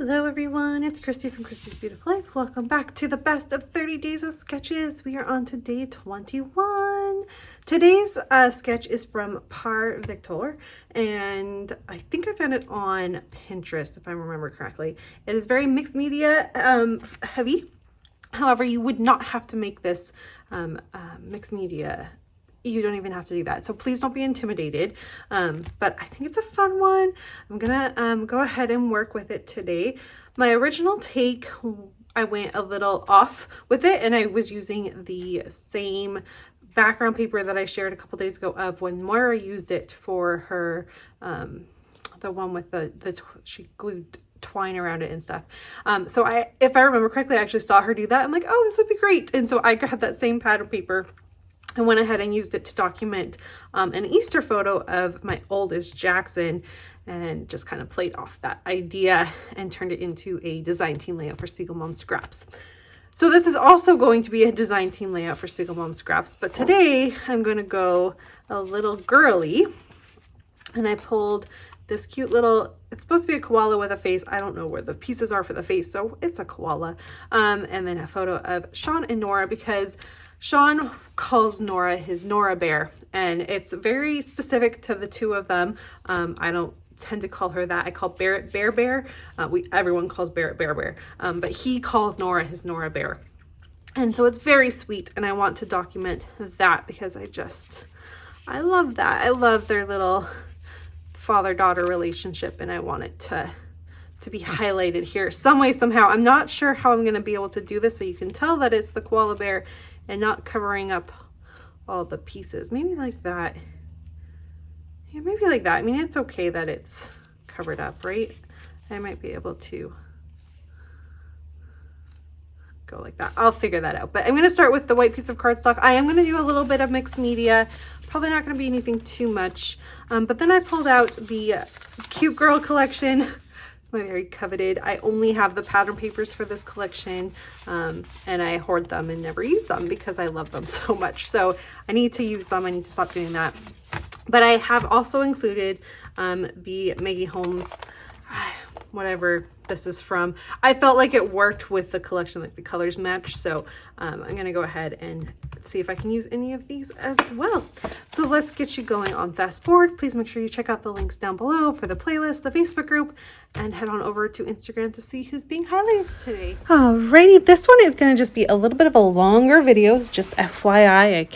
Hello everyone, it's Christy from Christy's Beautiful Life. Welcome back to the best of 30 days of sketches. We are on to day 21. Today's sketch is from Par Victor, and I think I found it on Pinterest if I remember correctly. It is very mixed media heavy. However, you would not have to make this mixed media. You don't even have to do that. So please don't be intimidated. But I think it's a fun one. I'm gonna go ahead and work with it today. My original take, I went a little off with it, and I was using the same background paper that I shared a couple days ago of when Norah used it for her, the one with she glued twine around it and stuff. So if I remember correctly, I actually saw her do that. I'm like, oh, this would be great. And so I grabbed that same pattern paper and went ahead and used it to document an Easter photo of my oldest Jackson, and just kind of played off that idea and turned it into a design team layout for Spiegel Mom Scraps. So this is also going to be a design team layout for Spiegel Mom Scraps, but today I'm going to go a little girly, and I pulled this cute little, it's supposed to be a koala with a face. I don't know where the pieces are for the face, so it's a koala. And then a photo of Sean and Norah, because Sean calls Norah his Norah bear, and it's very specific to the two of them. I don't tend to call her that. I call Barrett Bear. Everyone calls Barrett Bear. But he calls Norah his Norah bear. And so it's very sweet, and I want to document that because I love that. I love their little father-daughter relationship, and I want it to be highlighted here some way, somehow. I'm not sure how I'm going to be able to do this so you can tell that it's the koala bear and not covering up all the pieces. Maybe like that. Yeah, maybe like that. I mean, it's okay that it's covered up, right? I might be able to go like that. I'll figure that out. But I'm going to start with the white piece of cardstock. I am going to do a little bit of mixed media. Probably not going to be anything too much. But then I pulled out the Cute Girl collection. My very coveted. I only have the pattern papers for this collection, and I hoard them and never use them because I love them so much. So I need to use them. I need to stop doing that. But I have also included the Maggie Holmes, whatever this is from. I felt like it worked with the collection, like the colors match. So I'm going to go ahead and see if I can use any of these as well. So let's get you going on fast forward. Please make sure you check out the links down below for the playlist, the Facebook group, and head on over to Instagram to see who's being highlighted today. Alrighty, this one is going to just be a little bit of a longer video. Just FYI,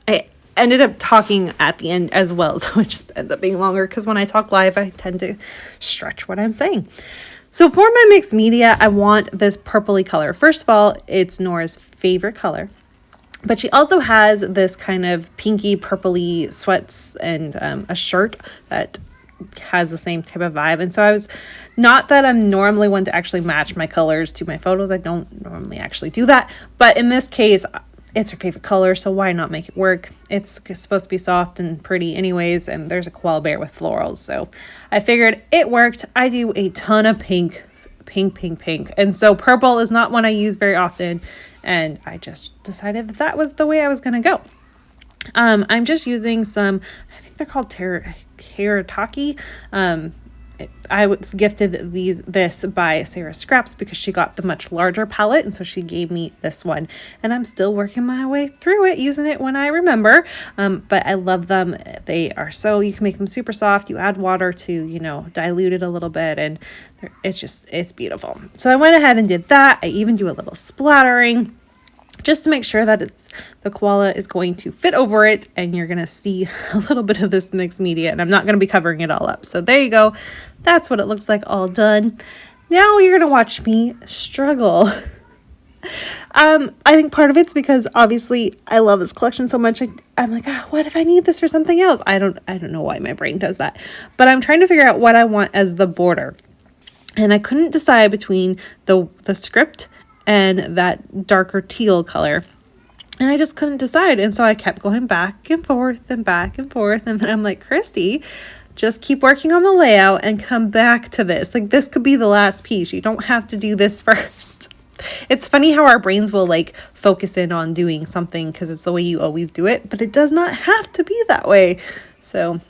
I ended up talking at the end as well, so it just ends up being longer because when I talk live, I tend to stretch what I'm saying. So for my mixed media, I want this purpley color. First of all, it's Norah's favorite color, but she also has this kind of pinky purpley sweats and a shirt that has the same type of vibe. And so I was, not that I'm normally one to actually match my colors to my photos. I don't normally actually do that, but in this case, it's her favorite color, so why not make it work? It's supposed to be soft and pretty anyways, and there's a koala bear with florals, so I figured it worked. I do a ton of pink, and so purple is not one I use very often, and I just decided that was the way I was going to go. I'm just using some, I think they're called Terataki. I was gifted this by Sarah Scraps because she got the much larger palette, and so she gave me this one, and I'm still working my way through it, using it when I remember. But I love them. They are you can make them super soft. You add water to, dilute it a little bit, and it's beautiful. So I went ahead and did that. I even do a little splattering just to make sure that the koala is going to fit over it, and you're going to see a little bit of this mixed media, and I'm not going to be covering it all up. So there you go. That's what it looks like all done. Now you're going to watch me struggle. I think part of it's because obviously I love this collection so much. I'm like, what if I need this for something else? I don't know why my brain does that, but I'm trying to figure out what I want as the border. And I couldn't decide between the script and that darker teal color, and I just couldn't decide, and so I kept going back and forth, and then I'm like, Christy, just keep working on the layout and come back to this. Like, this could be the last piece. You don't have to do this first. It's funny how our brains will focus in on doing something because it's the way you always do it, but it does not have to be that way. So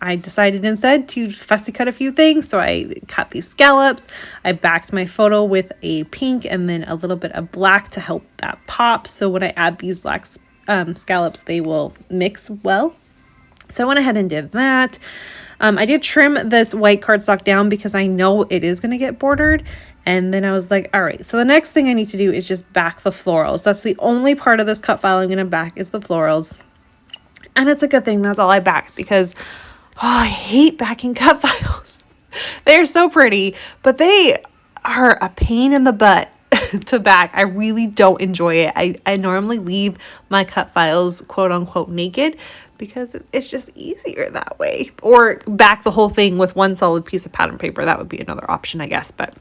I decided instead to fussy cut a few things. So I cut these scallops. I backed my photo with a pink and then a little bit of black to help that pop. So when I add these black scallops, they will mix well. So I went ahead and did that. I did trim this white cardstock down because I know it is going to get bordered. And then I was like, all right, so the next thing I need to do is just back the florals. That's the only part of this cut file I'm going to back is the florals. And it's a good thing that's all I back because I hate backing cut files. They're so pretty, but they are a pain in the butt to back. I really don't enjoy it. I normally leave my cut files quote unquote naked because it's just easier that way. Or back the whole thing with one solid piece of pattern paper. That would be another option, I guess. But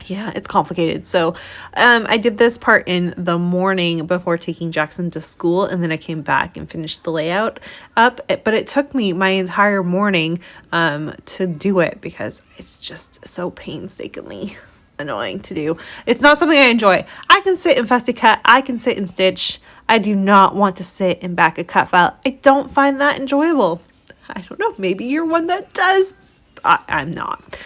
yeah, it's complicated. So I did this part in the morning before taking Jackson to school, and then I came back and finished the layout up. But it took me my entire morning to do it because it's just so painstakingly annoying to do. It's not something I enjoy. I can sit and fussy cut. I can sit and stitch. I do not want to sit and back a cut file. I don't find that enjoyable. I don't know. Maybe you're one that does. I'm not.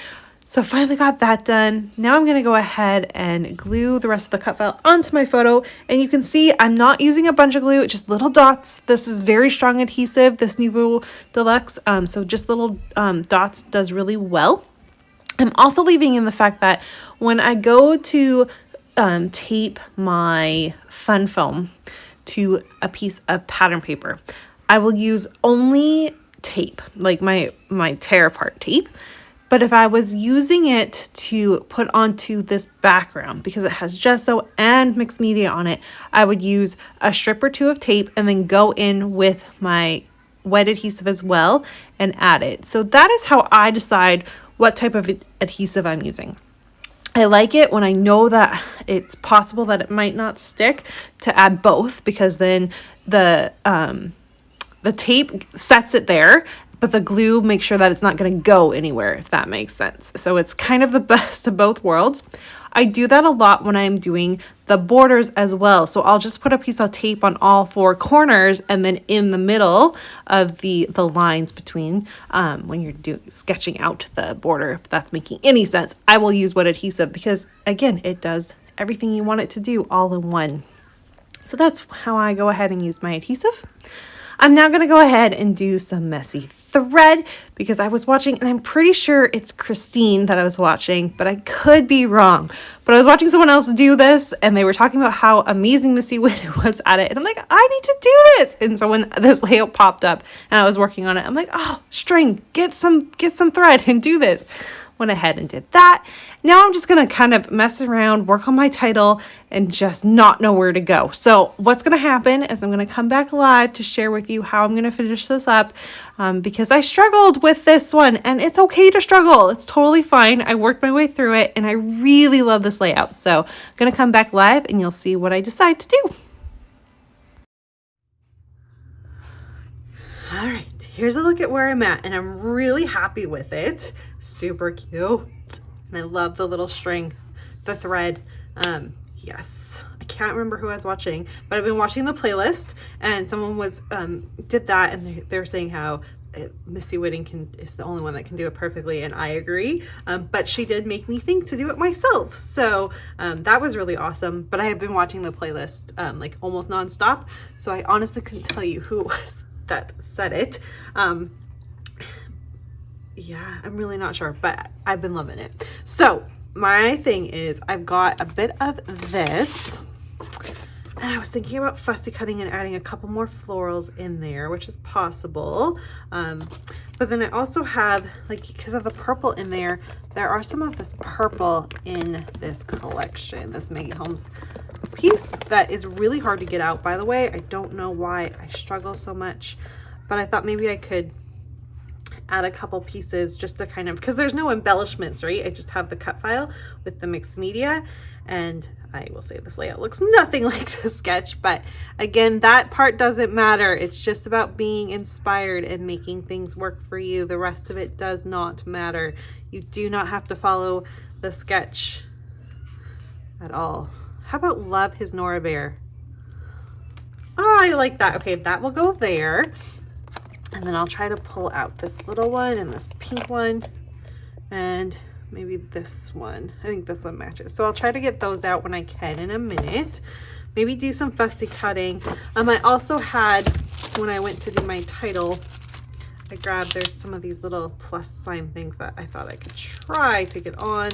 So finally got that done. Now I'm going to go ahead and glue the rest of the cut file onto my photo. And you can see I'm not using a bunch of glue, just little dots. This is very strong adhesive, this Nouveau Deluxe. So just little dots does really well. I'm also leaving in the fact that when I go to tape my fun foam to a piece of pattern paper, I will use only tape, like my tear apart tape. But if I was using it to put onto this background, because it has gesso and mixed media on it, I would use a strip or two of tape and then go in with my wet adhesive as well and add it. So that is how I decide what type of adhesive I'm using. I like it when I know that it's possible that it might not stick to add both, because then the tape sets it there, but the glue makes sure that it's not going to go anywhere, if that makes sense. So it's kind of the best of both worlds. I do that a lot when I'm doing the borders as well. So I'll just put a piece of tape on all four corners, and then in the middle of the lines between when you're sketching out the border, if that's making any sense, I will use wet adhesive because, again, it does everything you want it to do all in one. So that's how I go ahead and use my adhesive. I'm now going to go ahead and do some messy thread because I was watching, and I'm pretty sure it's Christine that I was watching, but I could be wrong. But I was watching someone else do this, and they were talking about how amazing Missy Whitten was at it. And I'm like, I need to do this. And so when this layout popped up and I was working on it, I'm like, oh, string, get some thread and do this. Went ahead and did that. Now I'm just going to kind of mess around, work on my title, and just not know where to go. So what's going to happen is I'm going to come back live to share with you how I'm going to finish this up because I struggled with this one, and it's okay to struggle. It's totally fine. I worked my way through it, and I really love this layout. So I'm going to come back live, and you'll see what I decide to do. All right. Here's a look at where I'm at, and I'm really happy with it. Super cute. And I love the little string, the thread. Yes, I can't remember who I was watching, but I've been watching the playlist, and someone was did that, and they were saying how Missy Whitten is the only one that can do it perfectly, and I agree. But she did make me think to do it myself, so that was really awesome. But I have been watching the playlist like almost nonstop, so I honestly couldn't tell you who it was that said it. Yeah, I'm really not sure, but I've been loving it. So my thing is I've got a bit of this, and I was thinking about fussy cutting and adding a couple more florals in there, which is possible. But then I also have, like, because of the purple in there, there are some of this purple in this collection, this Maggie Holmes piece that is really hard to get out, by the way. I don't know why I struggle so much, but I thought maybe I could add a couple pieces just to kind of, because there's no embellishments, right? I just have the cut file with the mixed media, and I will say this layout looks nothing like the sketch, but again, that part doesn't matter. It's just about being inspired and making things work for you. The rest of it does not matter. You do not have to follow the sketch at all. How about love his Norah bear? Oh, I like that. Okay, that will go there. And then I'll try to pull out this little one and this pink one and maybe this one. I think this one matches. So I'll try to get those out when I can in a minute. Maybe do some fussy cutting. I also had, when I went to do my title, I grabbed, there's some of these little plus sign things that I thought I could try to get on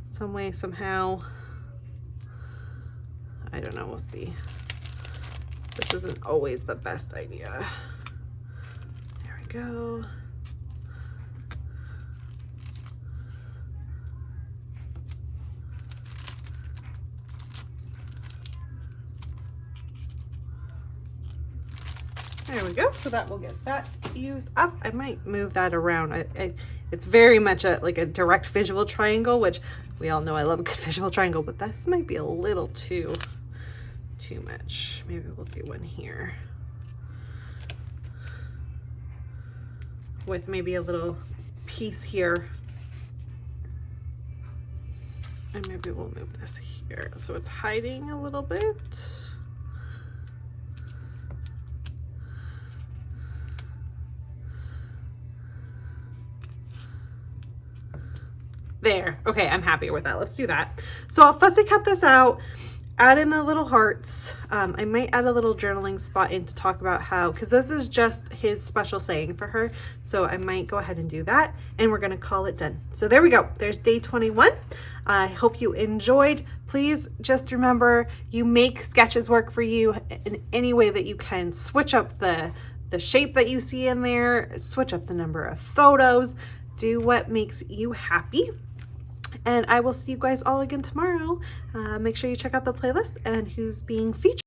some way, somehow. I don't know, we'll see. This isn't always the best idea. There we go. There we go. So that will get that used up. I might move that around. It's very much like a direct visual triangle, which we all know I love a good visual triangle, but this might be a little too much. Maybe we'll do one here with maybe a little piece here. And maybe we'll move this here so it's hiding a little bit. There. Okay, I'm happier with that. Let's do that. So I'll fussy cut this out, add in the little hearts. I might add a little journaling spot in to talk about how, because this is just his special saying for her. So I might go ahead and do that, and we're going to call it done. So there we go. There's day 21. I hope you enjoyed. Please just remember, you make sketches work for you in any way that you can. Switch up the shape that you see in there, switch up the number of photos, do what makes you happy. And I will see you guys all again tomorrow. Make sure you check out the playlist and who's being featured.